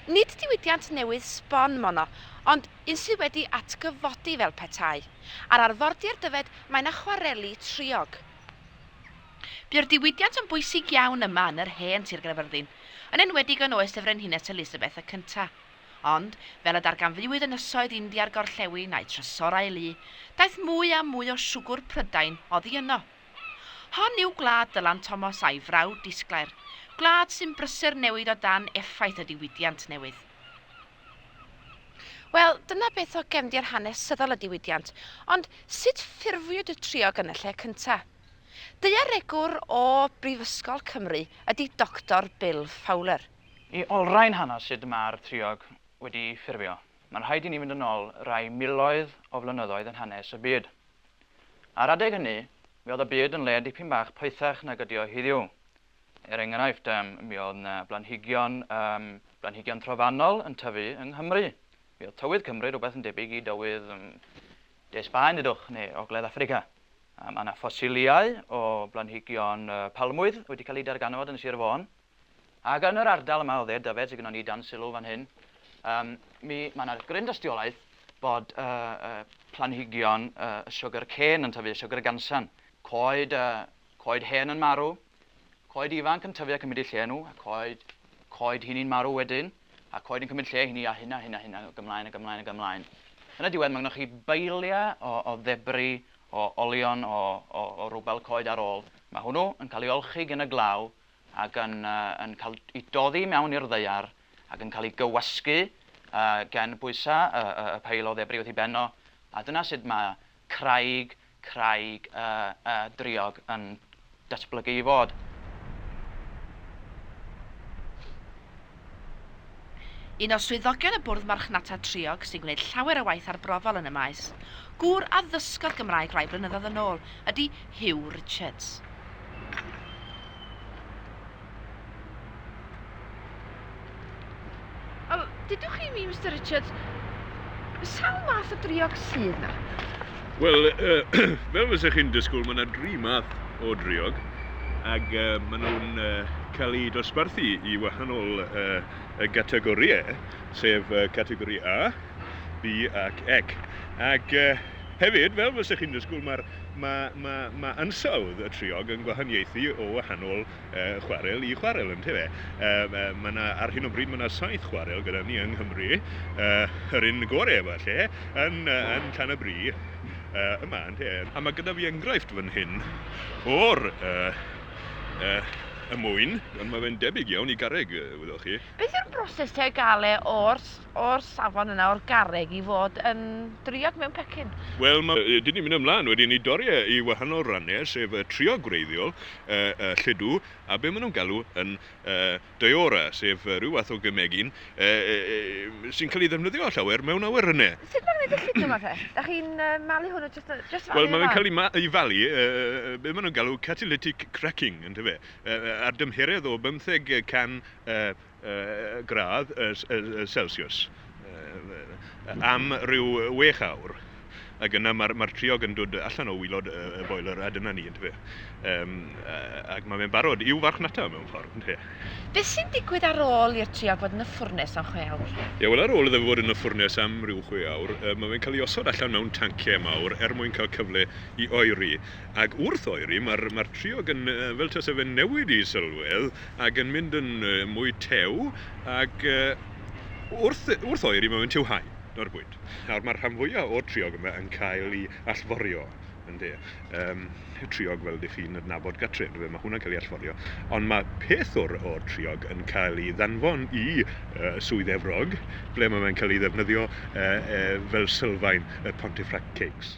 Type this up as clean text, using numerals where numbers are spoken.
Nid diwydiant newydd sbon mono, ond un sydd wedi atgyfodi fel petai. Ar arfordir dyfed mae yna chwareli triog. Bu'r diwydiant yn bwysig iawn yma yn yr hen Sir Gaerfyrddin, yn enwedig yn oes y Frenhines Elizabeth y cyntaf. Ond, fel y darganfuwyd ynysoedd India'r gorllewin a'i trysorau lu, daeth mwy a mwy o siwgr Prydain oddi yno. Hon yw gwlad Dylan Thomas a'i frawd disglair, gwlad sy'n brysur newid o dan effaith y diwydiant newydd. Wel, dyna beth o gefndir hanesyddol y diwydiant, ond sut ffurfiwyd y triog yn y lle cyntaf? Daearegwr o Brifysgol Cymru ydy Dr Bill Fowler. I olrhain hanes sut mae'r triog wedi ffurfio, mae'n rhaid i ni fynd yn ôl rai miloedd o flynyddoedd yn hanes y byd. Ar adeg hynny, mi oedd y byd yn le dipyn bach poethach nag ydi o heddiw. Enghraifft, mi oedd yna blanhigion trofannol yn tyfu yng Nghymru. Mi oedd tywydd Cymru rhywbeth yn debyg i dywydd De Sbaen ydwch, neu Ogledd Affrica. Mae yna ffosiliau o blanhigion palmwydd wedi cael ei darganfod yn Sir Fôn. Ac yn yr ardal yma o dde, dyfed sydd gyda ni dan sylw fan hyn, mae yna gryn dystiolaeth bod planhigion siwgr cen yn tyfu, siwgr gansan. Coed hen yn marw, coed ifanc yn tyfu ac yn mynd i lle nhw, a coed hynny'n marw wedyn, a coed yn cymryd lle hynny a hynna, ymlaen. Yn y diwedd, mae gennych chi beiliau o ddebri, o olion, o rwbel coed ar ôl. Mae hwnnw yn cael ei olchi gen y glaw ac yn cael ei doddi mewn i'r ddaear ac yn cael ei gywasgu gen bwysau y peil o ddebri wrth ei benno. A dyna sut mae craig driog yn datblygu i fod. Un o swyddogion y bwrdd marchnata triog sy'n gwneud llawer o waith arbrofol yn y maes, gŵr addysgodd Gymraeg rai blynyddoedd yn ôl, ydy Heddiw Richards. Dydwch chi mi, Mr Richards, sawl math o driog sydd yna? Wel, fel fysech chi'n disgwyl, mae yna 3 math o driog, ac maen nhw'n cael ei dosbarthu i wahanol gategoriau, sef categori A, B ac Ec. Ac hefyd, fel fysech chi'n disgwyl, mae ansawdd y triog yn gwahaniaethu o wahanol chwarel i chwarel yn tefe. Ar hyn o bryd mae yna 7 chwarel gyda ni yng Nghymru, yr un gorau falle, yn Llanybri yma yn te. A mae gyda fi enghraifft fan hyn o'r y mwyn, ond mae fe'n debyg iawn i garreg, wyddoch chi. Beth yw'r broses te gael o'r safon yna, o'r garreg i fod yn driog mewn pecyn? Wel, dyn ni'n mynd ymlaen wedyn ni dorri i wahanol rannau, sef triog gwreiddiol, llydw, a be maen nhw'n galw yn diora, sef rhyw fath o gymegin, sy'n cael ei ddefnyddio llawer mewn awyrennau. Sut mae'n gwneud y llydw yma te? Da chi'n malu hwnnw just falu? Wel, mae'n cael ei falu, be maen nhw'n galw catalytic cracking, yn tefe. Ar dymheredd o 500 gradd Celsius am ryw 6 awr. Ac yna mae'r triog yn dod allan o wylod y boiler, a dyna ni, yn tefe. Ac mae'n barod i'w farchnata mewn ffordd, yn te. Beth sy'n digwydd ar ôl i'r triog fod yn y ffwrnes am 6 awr? Ie, wel, ar ôl iddo fod yn y ffwrnes am ryw 6 awr, mae'n cael ei osod allan mewn tanciau mawr mwyn cael cyfle i oeri. Ac wrth oeri, mae'r triog yn, fel tas efo'n newid i sylwedd, ac yn mynd yn mwy tew, ac wrth oeri mae'n tiwhau. O'r bwynt. Nawr, mae'r rhan fwyaf o'r triog yma yn cael ei allforio. Triog fel ydych chi'n adnabod gatre, mae hwnna'n cael ei allforio. Ond mae peth o'r triog yn cael ei ddanfon i swydd Efrog, ble mae'n cael ei ddefnyddio fel sylfaen Pontefract cakes.